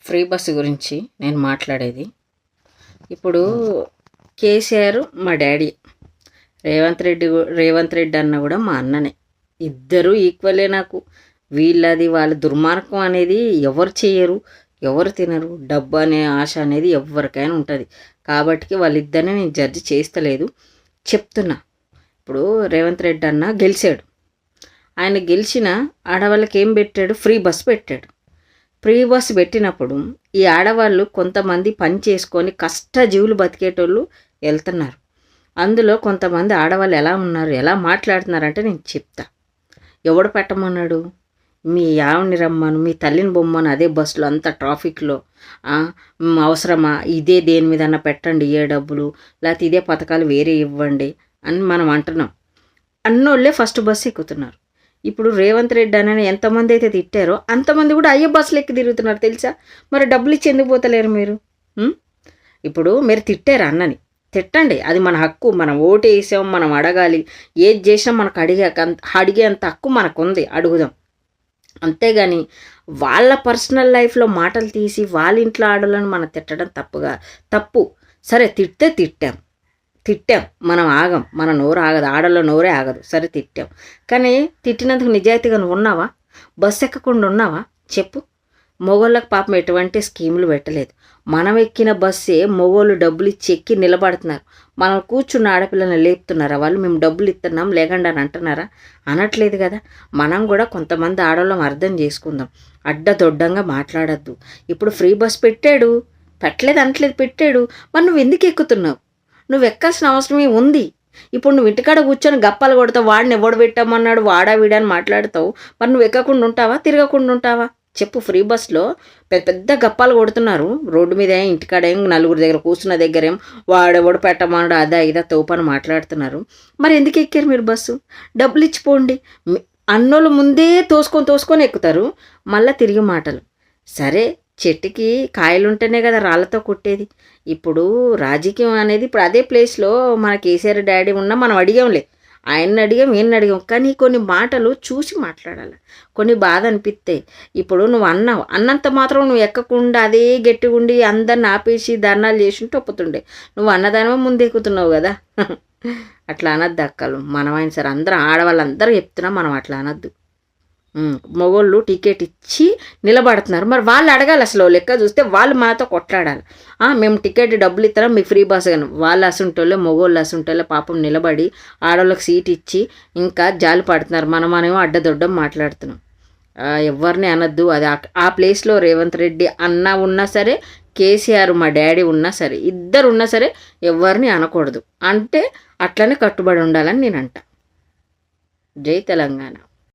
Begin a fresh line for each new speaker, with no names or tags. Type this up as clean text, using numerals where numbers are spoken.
Free bus గురించి నేను మాట్లాడేది. ఇప్పుడు కేసీఆర్ మా డాడీ, రేవంత్ రెడ్డి అన్న కూడా మా అన్ననే. ఇద్దరు ఈక్వలే నాకు. వాళ్ళ దుర్మార్గం అనేది ఎవరు చేయరు, ఎవరు తినరు. డబ్బు అనే ఆశ అనేది ఎవరికైనా ఉంటుంది. కాబట్టి వాళ్ళిద్దరిని నేను జడ్జి చేస్తలేదు, చెప్తున్నా. ఇప్పుడు రేవంత్ రెడ్డి అన్న గెలిచాడు. ఆయన గెలిచిన ఆడవాళ్ళకి ఏం పెట్టాడు? ఫ్రీ బస్ పెట్టాడు. ఫ్రీ బస్ పెట్టినప్పుడు ఈ ఆడవాళ్ళు కొంతమంది పని చేసుకొని కష్టజీవులు బతికేటోళ్ళు వెళ్తున్నారు. అందులో కొంతమంది ఆడవాళ్ళు ఎలా ఉన్నారు, ఎలా మాట్లాడుతున్నారంటే నేను చెప్తా. ఎవడు పెట్టమన్నాడు? మీ ఆవిడని రమ్మను, మీ తల్లిని బొమ్మను అదే బస్సులో అంత ట్రాఫిక్లో. అవసరమా? ఇదే దేని మీద పెట్టండి ఏ డబ్బులు, లేకపోతే ఇదే పథకాలు వేరే ఇవ్వండి అని మనం అంటున్నాం. అన్నోళ్ళే ఫస్ట్ బస్సు ఎక్కుతున్నారు. ఇప్పుడు రేవంత్ రెడ్డి అని ఎంతమంది అయితే తిట్టారో అంతమంది కూడా అయ్యే బస్సులు ఎక్కి తిరుగుతున్నారు తెలుసా? మరి డబ్బులు ఇచ్చి ఎందుకు పోతలేరు మీరు? ఇప్పుడు మీరు తిట్టారు అన్నని, తిట్టండి, అది మన హక్కు. మనం ఓటు వేసాం, మనం అడగాలి. ఏది చేసినా మనకు అడిగేంత హక్కు మనకుంది, అడుగుదాం. అంతేగాని వాళ్ళ పర్సనల్ లైఫ్లో మాటలు తీసి వాళ్ళ ఇంట్లో ఆడలను మనం తిట్టడం తప్పు. సరే, తిట్టాం, మనం ఆగం, మన నోరు ఆగదు, ఆడలో నోరే ఆగదు. సరే తిట్టాం, కానీ తిట్టినందుకు నిజాయితీగా నువ్వు ఉన్నావా? బస్సు ఎక్కకుండా ఉన్నావా? చెప్పు. మొగోళ్ళకి పాపం ఎటువంటి స్కీములు పెట్టలేదు. మనం ఎక్కిన బస్సే మొగోళ్ళు డబ్బులు ఇచ్చి ఎక్కి నిలబడుతున్నారు. మనం కూర్చున్న ఆడపిల్లల్ని లేపుతున్నారా వాళ్ళు? మేము డబ్బులు ఇస్తున్నాం లేకుండా అని అంటున్నారా? అనట్లేదు కదా. మనం కూడా కొంతమంది ఆడవాళ్ళం అర్థం చేసుకుందాం. అడ్డదొడ్డంగా మాట్లాడద్దు. ఇప్పుడు ఫ్రీ బస్ పెట్టాడు, పెట్టలేదు అనట్లేదు, పెట్టాడు. మరి నువ్వు ఎందుకు ఎక్కుతున్నావు? నువ్వు ఎక్కాల్సిన అవసరమే ఉంది. ఇప్పుడు నువ్వు ఇంటికాడ కూర్చొని గప్పాలు కొడతావు, వాడిని ఎవడు పెట్టామన్నాడు, వాడా వీడని మాట్లాడతావు. మరి నువ్వు ఎక్కకుండా ఉంటావా, తిరగకుండా ఉంటావా? చెప్పు. ఫ్రీ బస్లో పెద్ద గప్పాలు కొడుతున్నారు రోడ్డు మీద, ఇంటికాడ ఏం నలుగురు దగ్గర కూర్చున్న దగ్గర ఏం వాడెవడు పెట్టమన్నాడు అదా ఇదా తోపని మాట్లాడుతున్నారు. మరి ఎందుకు ఎక్కారు మీరు బస్సు? డబ్బులు ఇచ్చిపోండి. అన్నోళ్ళు ముందే తోసుకొని ఎక్కుతారు, మళ్ళీ తిరిగి మాటలు. సరే, చెట్టుకి కాయలుంటేనే కదా రాళ్ళతో కొట్టేది. ఇప్పుడు రాజకీయం అనేది ఇప్పుడు అదే ప్లేస్లో మన కేసీఆర్ డాడీ ఉన్నా మనం అడిగాంలే, ఆయన్ని అడిగాం, ఈయన్ని అడిగాం. కానీ కొన్ని మాటలు చూసి మాట్లాడాలి, కొన్ని బాధ అనిపిస్తాయి. ఇప్పుడు నువ్వు అన్నంత మాత్రం నువ్వు ఎక్కకుండా అదే గట్టిగుండి అందరిని ఆపేసి ధర్నాలు చేసి ఒప్పుతుండే. నువ్వు అన్నదానమే ముందు ఎక్కుతున్నావు కదా. అట్లా అనద్దు అక్కలు. మనమైనా సరే అందరం ఆడవాళ్ళందరూ చెప్తున్నాం, మనం అట్లా అనద్దు. మగోళ్ళు టికెట్ ఇచ్చి నిలబడుతున్నారు, మరి వాళ్ళు అడగాలి. అసలు లెక్క చూస్తే వాళ్ళు మనతో కొట్లాడాలి. మేము టికెట్ డబ్బులు ఇస్తాం, మీకు ఫ్రీ బస్ కానీ. వాళ్ళు అసుంటోళ్ళే, మగోళ్ళు అసుంటోళ్ళే పాపం నిలబడి ఆడవాళ్ళకి సీట్ ఇచ్చి ఇంకా జాలి పడుతున్నారు. మనమేమో అడ్డదొడ్డం మాట్లాడుతున్నాం. ఎవరిని అనద్దు. అది ఆ ప్లేస్లో రేవంత్ రెడ్డి అన్న ఉన్నా సరే, కేసీఆర్ మా డాడీ ఉన్నా సరే, ఇద్దరు ఉన్నా సరే ఎవరిని అనకూడదు. అంటే అట్లనే కట్టుబడి ఉండాలని నేను అంట. జై తెలంగాణ.